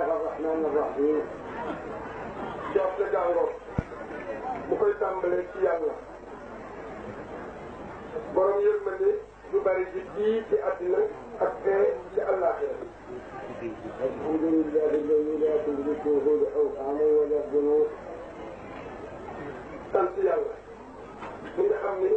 الرحمن الرحيم شاف جانغو بوكاي تامبالي سي يالا borom yërmande du bari ci fii ci àddina ak fee ci àllaaxira alhamdulillahi alladi la tudrikuhu al-awhaamu wa la dunuun sant yàlla mi nga xam ni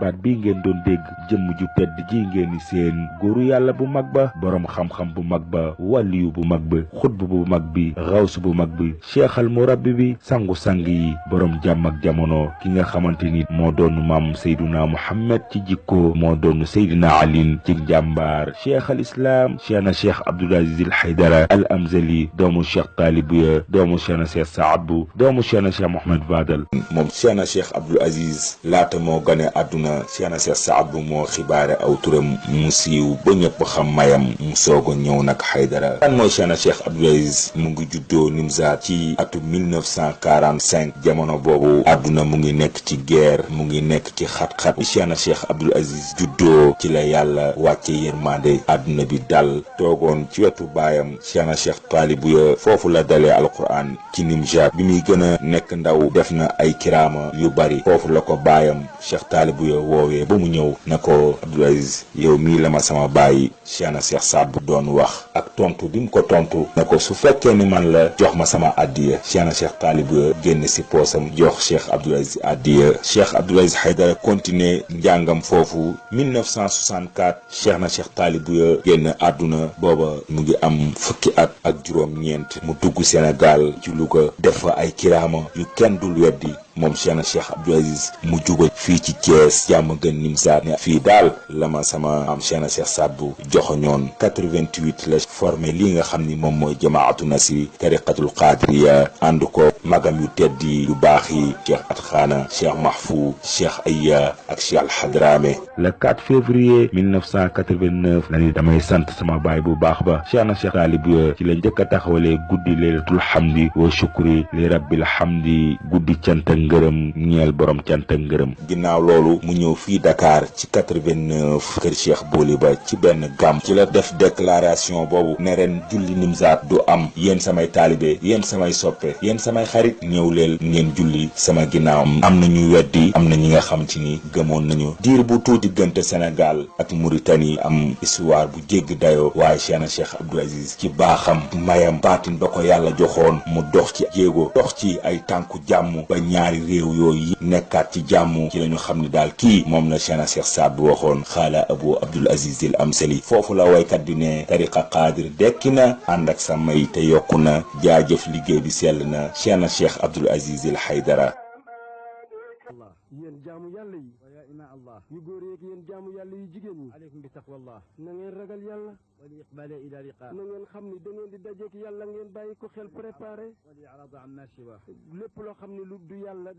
baat bi ngeen doon dégg jëmm ju tedd ji ngeen ni seen góoru yàlla bu mag ba boroom xam-xam bu mag ba wàlliyu bu mag ba xutb bu mag bi xawsu bu mag bi cheikh al murabbi bi sangu-sang yi boroom jàmm ak jamono ki nga xamante ni moo doon maam Seydina Muhammad ci jikko moo doon Seydina Alin ci njàmbaar cheikh al islam cheikhna cheikh Abdoul Aziz Al Haydara al Amzali doomu cheikh Talibuya doomu cheikhna cheikh Saad bu doomu cheikhna cheikh Mohamed Fadal moom cheikhna cheikh Abdoul Aziz laata moo gane àdduna Cheikhna Cheikh Saad bu moo xibaare aw turam mu siiw ba ñëpp xam mayam mu soog a ñëw nag Haydara kan mooy Cheikhna Cheikh Abdoul Aziz mu ngi juddoo Nimzaat ci atu 1945 jamono boobu àdduna mu ngi nekk ci guerre mu ngi nekk ci xat-xat bi Cheikhna Cheikh Abdoul Aziz juddoo ci la yàlla wàcce yërmande àdduna bi dal toogoon ci wetu baayam Cheikhna Cheikh Talibuya foofu la dalee alquran ci Nimzaat bi muy gën a nekk ndaw def na ay kiraama yu bari foofu la ko baayam Cheikh Talibuya woowee ba mu ñëw na ko Abdoul Aziz yow mii la ma sama bàyyi Cheikhna Cheikh Saad bu doon wax ak tontu bi mu ko tontu na ko su fekkee ni man la jox ma sama addiya Cheikhna Cheikh Talibuya génn si poosam jox Cheikh Abdoul Aziz addiya Cheikh Abdoul Aziz Haydara continuer njàngam foofu 1964 Cheikhna Cheikh Talibuya génn àdduna booba mu ngi am fukki at ak juróom-ñeent mu dugg Sénégal ci Louga def fa ay kiraama yu kenn dul weddi moom Cheikhna Cheikh Abdoul Aziz mu jóge fii ci Thiès jàmm gën Nimzaat ne fii daal la ma sama am Cheikhna Cheikh Saad bu joxoñoon 88 la formé lii nga xam ni moom mooy jamaatu nasri tariqatul qadiriya ànd ko magam yu teddi yu baax yi Cheikh Atxaana Cheikh Mahfou Cheikh Aya ak Cheikh Alhadrame le 4 février 1989 la ni damay sant sama baay bu baax ba Cheikhna Cheikh Talibuya ci la njëkk a taxawalee guddi laylatul hamdi wa shukri li rabbil hamdi guddi cant ngërëm ñeel borom cant ngërëm ginnaaw loolu mu ñëw fii Dakar ci 89 kër Cheikh Boli ba ci benn gàmm ci la def déclaration boobu ne ren julli Nimzaat du am yéen samay taalibe yéen samay soppe yéen samay xarit ñëw leen ngeen julli sama ginnaaw am na ñu weddi am na ñi nga xam ci ni gëmoon nañu diir bu tuuti diggante Sénégal ak Mauritanie am histoire bu jégg dayoo waaye Cheikhna Cheikh Abdoul Aziz ci baaxam mayam baatin ba ko yàlla joxoon mu dox ci jéego dox ci ay tànku jàmm ba ñaari réew yooyu nekkaat ci jàmm ci lañu xam ni daal kii moom la Cheikhna Cheikh Saad bu waxoon xaala Abu Abdoul Aziz Al Amsali foofu la waykat bi ne tariqa qaadir dekki na ànd ak sa may te yokku na jaajëf liggéey bi sell na Cheikhna Cheikh Abdoul Aziz Al Haydara yéen jaamu yàlla yi ya ina allah yu góor yeeg yéen jaamu yàlla yu jigéen ñi aleykum bi taqwallah na ngeen ragal yàlla wal iqbala ila liqa na ngeen xam ni da ngeen di dajeek yàlla ngeen bàyyi ko xel préparé wal i'rad an nashiba lépp loo xam ne lu du yàlla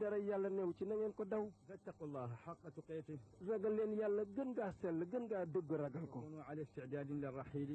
dara yàlla new ci na ngeen ko daw fattaqullah haqqa tuqati ragal leen yàlla gën ngaa sell gën ngaa dëgg ragal ko ala istidadin lir rahil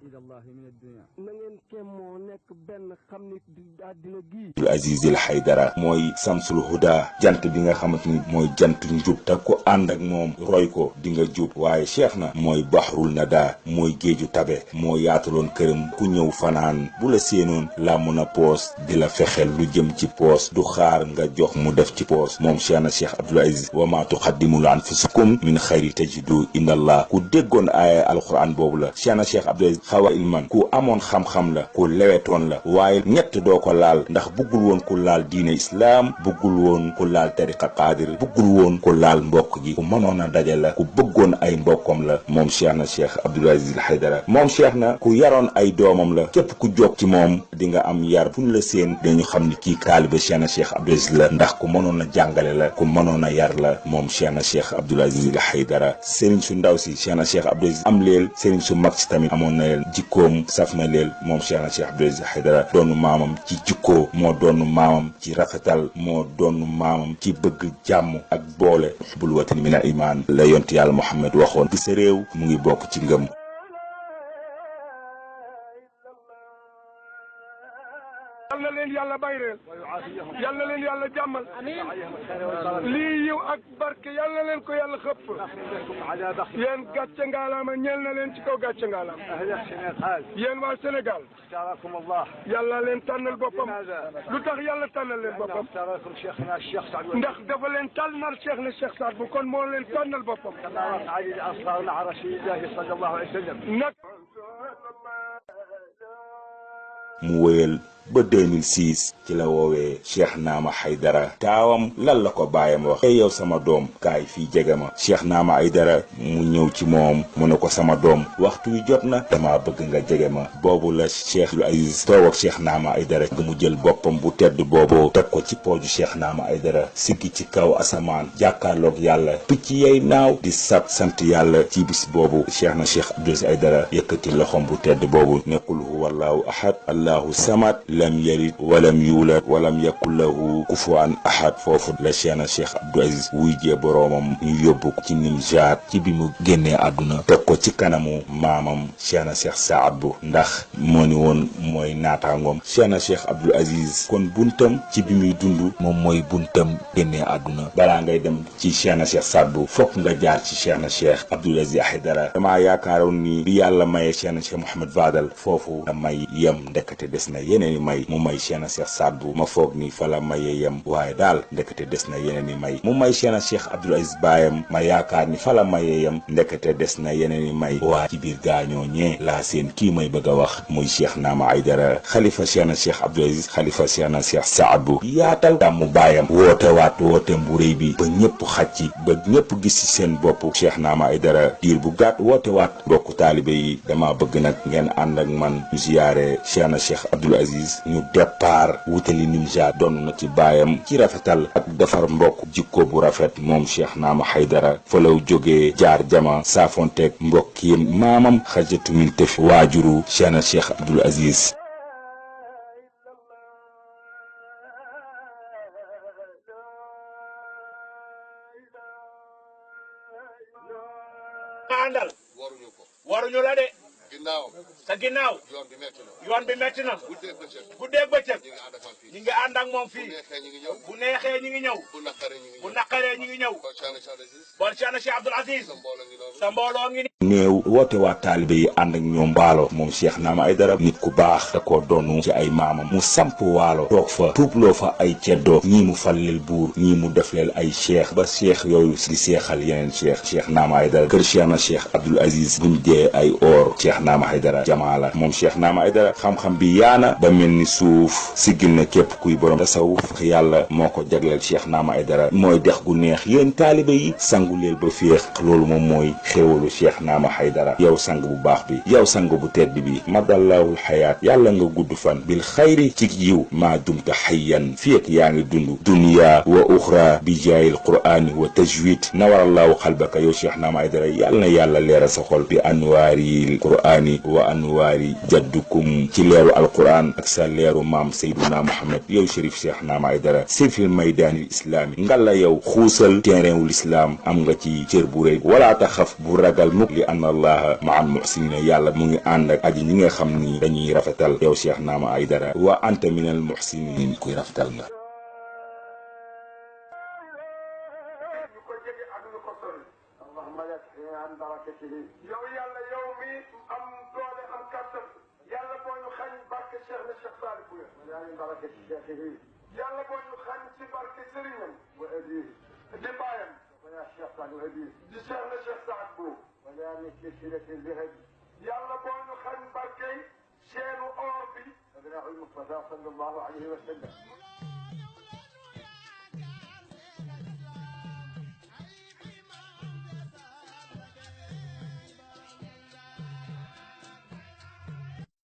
ila allah min ad-dunya na ngeen moo nekk benn xam ni àddina gi Abdoul Aziz Al Haydara mooy samsul huda jant bi nga xamante ni mooy jant njub te ko ànd ak moom roy ko di nga jub waaye cheikh na mooy bahrul nada mooy géeju tabe moo yaataloon këram ku ñëw fanaan bu la séenoon làmm na poos di la fexel lu jëm ci poos du xaar nga jox mu def ci poos moom Cheikhna Cheikh Abdoul Aziz wa ma tuqaddimu li anfusikum min xayri tajidu inda allah ku déggoon aaya alquran boobu la Cheikhna Cheikh Abdoul Aziz xawa ilman ku amoon xam-xam la ku lewetoon la waaye ñett doo ko laal ndax buggul woon ku laal diine islaam buggul woon ku laal tariqa qaadir buggul woon ku laal mbokk gi ku mënoon a daje la ku bëggoon ay mbokkom la moom Cheikhna Cheikh Abdoul Aziz Al Haydara moom cheikh na ku yaroon ay doomam la képp ku jóg ci moom di nga am yar fu ñu la seen dañu xam ni kii taalibe Cheikhna Cheikh Abdoul Aziz la ndax ku mënoon a jàngale la ku mënoon a yar la moom Cheikhna Cheikh Abdoul Aziz Al Haydara sëriñ su ndaw si Cheikhna Cheikh Abdoul Aziz am leel sëriñ su mag si tamit amoon na leen jikkoom saf na leel moom Cheikhna Cheikh Abdoul Aziz Al Haydara doonu maamam ci jikkoo moo doonu maamam ci rafetal moo doonu maamam ci bëgg jàmm ak boole bul watani min al iman la yonent yàlla Muhammad waxoon ci sa réew mu ngi bokk ci ngëm yal na leen yàlla yàlla bayreel yal na leen yàlla jàmmal lii yiw ak barke yal na leen ko yàlla xëpp yéen gàcce ngaalaama ñeel na leen ci kaw gàcce ngaalaama yéen waa Sénégal yàlla leen tànnal boppam lu tax yàlla tànnal leen boppam ndax dafa leen tànnal Cheikh na Cheikh Saad Bou kon moo leen tànnal boppam nag mu wéyal ba 2006 ci la woowee Cheikh Naama Haydara taawam lan la ko baayam wax yow sama doom kaay fii jege ma Cheikh Naama Haydara mu ñëw ci moom mu ne ko sama doom waxtu wi jot na dama bëgg nga jege ma boobu la Cheikh Abdoul Aziz toog ak Cheikh Naama Haydara mu jël boppam bu tedd boobu teg ko ci pooju Cheikh Naama Haydara siggi ci kaw asamaan jàkkaarloog yàlla picc yay naaw di sant yàlla ci bis boobu Cheikh Abdoul Aziz Haydara yëkkati loxom bu tedd boobu ne qul huwa allahu ahad allahu samad lam yalid walam yuulad walam yakun lahu kufuwan ahad foofu la Cheikh Abdoul Aziz wuy jee boroomam ñu yóbbu ko ci Nimjaat ci bi mu génnee àdduna teg ko ci kanamu maamam Cheikh Saad Bou ndax moo ni woon mooy naataangoom Cheikh Abdoul Aziz kon buntam ci bi muy dund moom mooy buntam génnee àdduna balaa ngay dem ci Cheikh Saad Bou fokk nga jaar ci Cheikh Abdoul Aziz Haydara damaa yaakaaroon ni bi yàlla maye Cheikh Mouhamed Fadal foofu la may yem ndekete des na yeneen may mu may Cheikh Saad Bou ma foog ni fa la maye yem waaye daal ndekete des na yeneen i may mu may Cheikh Abdoul Aziz baayam ma yaakaar ni fa la maye yem ndekete des na yeneen i may waaye ci biir gaañoo ñee laa seen kii may bëgg a wax muy Cheikh Naama Haydara xalifa Cheikh Abdoul Aziz xalifa Cheikh Saad Bou yaatal gàmmu baayam woote bu rëy bi ba ñëpp xaj ci ba ñëpp gis ci seen bopp Cheikh Naama Haydara diir bu gàtt woote waat mbokku taalibe yi dama bëgg nag ngeen ànd ak man ñu ziyaare Cheikh Abdoul Aziz ñu départ wutali Nimjaat doon na ci baayam ci rafetal ak defar mbokk jikko bu rafet moom Cheikh Naama Haydara fa law jógee jaar jama saafonteeg mbokk yi maamam xajatu min tëf waajuru Cheikh Abdoul Aziz àndal waruñu la de sa ginnaaw yoon bi metti na guddeeg bëccëg ñi ngi ànd ak moom fii bu neexee ñi ngi ñëw bu naqaree ñi ngi ñëw bon Cheikh Abdoul Aziz sa mbooloo ngi néew woote waa taalibe yi ànd ak ñoom waalo moom Cheikh Naama Haydara nit ku baax da koo doonu ci ay maamam mu samp waalo toog fa tuubloo fa ay ceddoo ñii mu fallil buur ñii mu defleel ay cheikh ba cheikh yooyu di seexal yeneen Cheikh Naama Haydara kër Cheikh Abdoul Aziz buñ dee ay or Cheikh Naama Haydara jamaala moom Cheikh Naama Haydara xam-xam bi yaana ba mel ni suuf siggil na képp kuy borom tasawuf yàlla moo ko jagleel Cheikh Naama Haydara mooy dex gu neex yéen taalibe yi sangu leel ba féex loolu moom mooy xéewalu Cheikh Naama Haydara yow sang bu baax bi yow sang bu tedd bi madallahul xayaat yàlla nga gudd fan bil xayri ci yiw maa dumta xayyan fi ak yaa ngi dund dunya wa uxra bi jaayil qur'ani wa tajwid nawarallahu xalbaka yow Cheikh Naama Haydara yàlla na yàlla leeral sa xol bi anwaaril qur'ani wa anwaari jaddukum ci leeru alquran ak sa leeru maam Seyduna Muhammad yow Chérif Cheikh Naama Haydara sirfil maydaanil islaami ngalla yow xuusal terrain wul islam am nga ci cër bu rëy wala taxaf bu ragal mukk li anna allaha ma'al muhsinin yàlla mu ngi ànd ak aji ñi nga xam ni dañuy rafetal yow Cheikh Naama Haydara wa anta minal muhsinin kuy rafetal nga yow yàlla yow mi am doole am kàttan yàlla boo ñu xañ barke Cheikh na Cheikh Saad Bou yàlla boo ñu xañ ci barke sëriñam di baayam di Cheikh na Cheikh Saad Bou yàlla boo ñu xañ barke seenu or bi